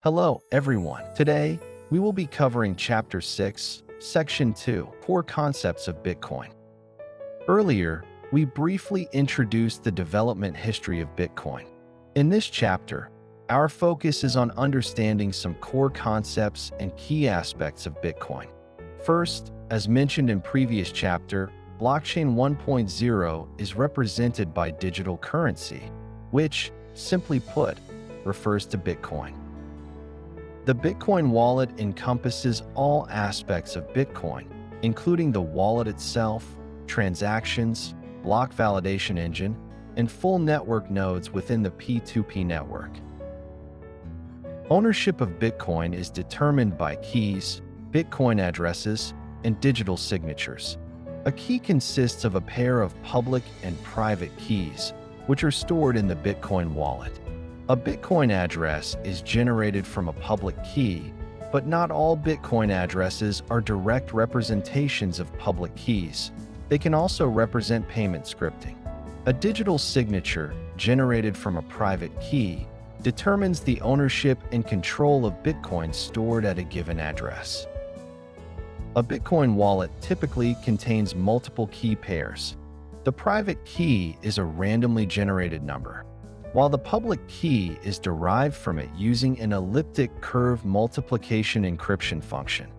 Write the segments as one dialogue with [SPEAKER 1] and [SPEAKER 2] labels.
[SPEAKER 1] Hello, everyone. Today, we will be covering Chapter 6, Section 2, Core Concepts of Bitcoin. Earlier, we briefly introduced the development history of Bitcoin. In this chapter, our focus is on understanding some core concepts and key aspects of Bitcoin. First, as mentioned in previous chapter, Blockchain 1.0 is represented by digital currency, which, simply put, refers to Bitcoin. The Bitcoin wallet encompasses all aspects of Bitcoin, including the wallet itself, transactions, block validation engine, and full network nodes within the P2P network. Ownership of Bitcoin is determined by keys, Bitcoin addresses, and digital signatures. A key consists of a pair of public and private keys, which are stored in the Bitcoin wallet. A Bitcoin address is generated from a public key, but not all Bitcoin addresses are direct representations of public keys. They can also represent payment scripting. A digital signature, generated from a private key, determines the ownership and control of Bitcoin stored at a given address. A Bitcoin wallet typically contains multiple key pairs. The private key is a randomly generated number, while the public key is derived from it using an elliptic curve multiplication encryption function.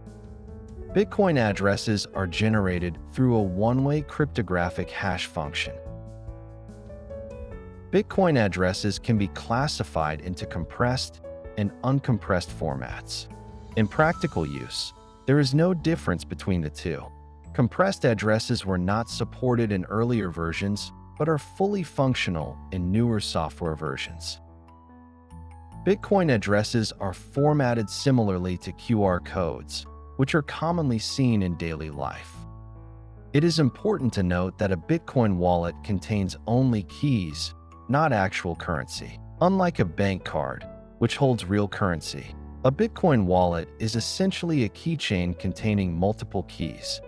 [SPEAKER 1] Bitcoin addresses are generated through a one-way cryptographic hash function. Bitcoin addresses can be classified into compressed and uncompressed formats. In practical use, there is no difference between the two. Compressed addresses were not supported in earlier versions, but are fully functional in newer software versions. Bitcoin addresses are formatted similarly to QR codes, which are commonly seen in daily life. It is important to note that a Bitcoin wallet contains only keys, not actual currency. Unlike a bank card, which holds real currency, a Bitcoin wallet is essentially a keychain containing multiple keys.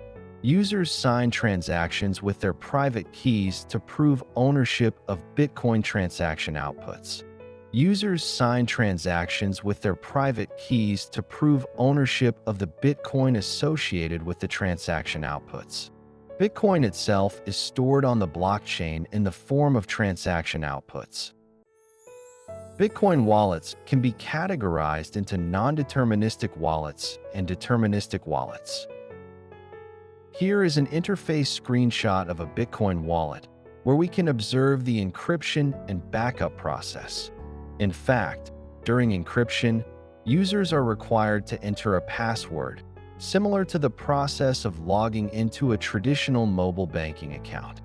[SPEAKER 1] Users sign transactions with their private keys to prove ownership of Bitcoin transaction outputs. Users sign transactions with their private keys to prove ownership of the Bitcoin associated with the transaction outputs. Bitcoin itself is stored on the blockchain in the form of transaction outputs. Bitcoin wallets can be categorized into non-deterministic wallets and deterministic wallets. Here is an interface screenshot of a Bitcoin wallet, where we can observe the encryption and backup process. In fact, during encryption, users are required to enter a password, similar to the process of logging into a traditional mobile banking account.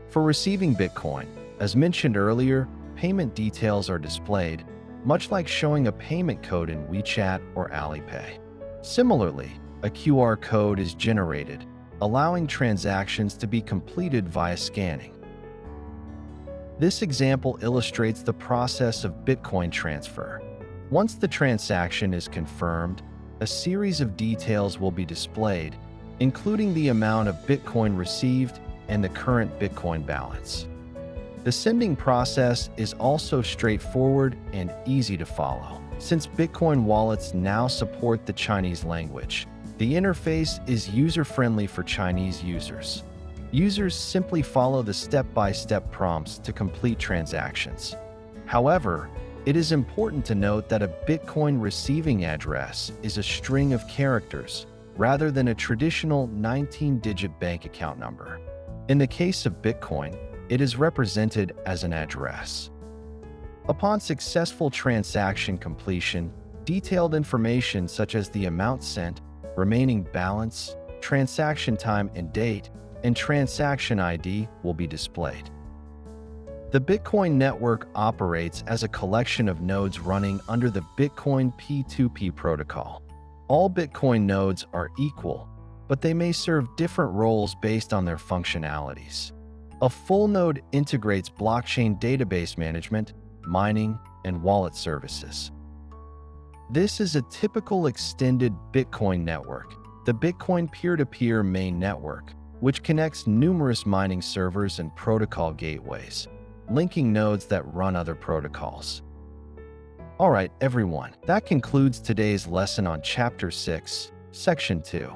[SPEAKER 1] For receiving Bitcoin, as mentioned earlier, payment details are displayed, much like showing a payment code in WeChat or Alipay. Similarly, a QR code is generated, allowing transactions to be completed via scanning. This example illustrates the process of Bitcoin transfer. Once the transaction is confirmed, a series of details will be displayed, including the amount of Bitcoin received and the current Bitcoin balance. The sending process is also straightforward and easy to follow. Since Bitcoin wallets now support the Chinese language, the interface is user-friendly for Chinese users. Users simply follow the step-by-step prompts to complete transactions. However, it is important to note that a Bitcoin receiving address is a string of characters rather than a traditional 19-digit bank account number. In the case of Bitcoin, it is represented as an address. Upon successful transaction completion, detailed information such as the amount sent, remaining balance, transaction time and date, and transaction ID will be displayed. The Bitcoin network operates as a collection of nodes running under the Bitcoin P2P protocol. All Bitcoin nodes are equal, but they may serve different roles based on their functionalities. A full node integrates blockchain database management, mining, and wallet services. This is a typical extended Bitcoin network, the Bitcoin peer-to-peer main network, which connects numerous mining servers and protocol gateways, linking nodes that run other protocols. Alright, everyone, that concludes today's lesson on Chapter 6, Section 2.